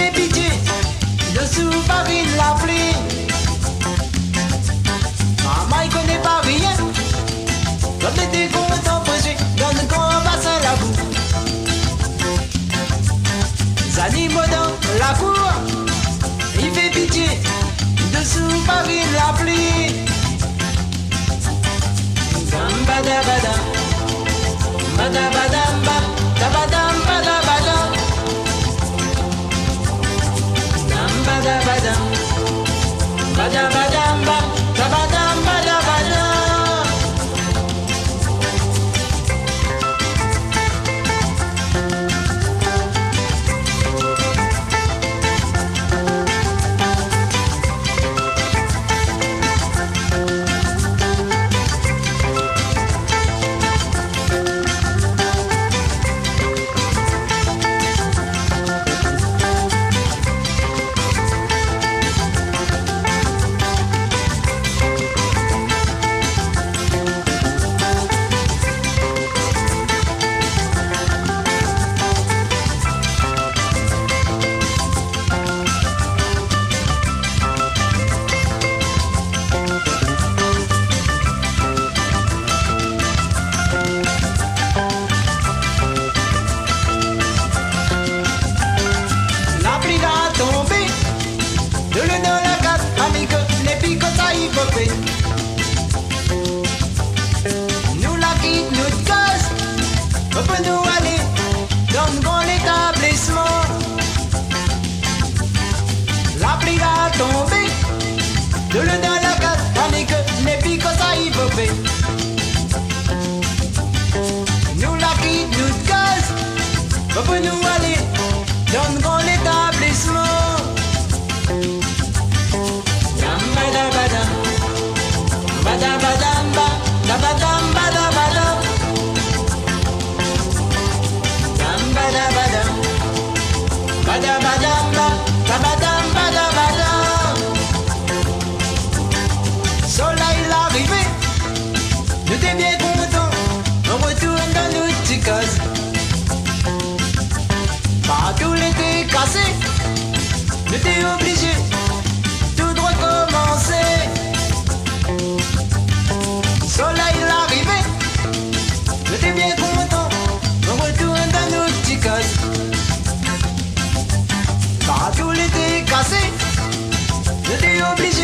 fait pitié, dessous Paris la pluie. Maman il connaît pas rien, quand t'étais content pressé, donne qu'on passe à la boue. Les animaux dans la cour, il fait pitié, dessous Paris la pluie. Bada bada, bada bada bada, bada bada bada, bada bada, bada bada bada, bada bada bada. Nous la quitte, nous casse, on peut nous aller dans le bon établissement. La pluie va tomber, de l'eau dans la case, tandis que les picots ça y popé. Nous la quitte, nous casse, on peut nous aller dans le bon établissement. Bada bada bada, bada bada bada, bada bada, bada bada bada, bada. Soleil l'arrivée, nous t'es bien content, on retourne dans nos petites cases. Partout l'été cassé, nous t'es obligé, tout droit commencer. Soleil l'arrivée, j'étais bien content, on retourne dans nos petits cases. Partout l'été cassé, j'étais obligé.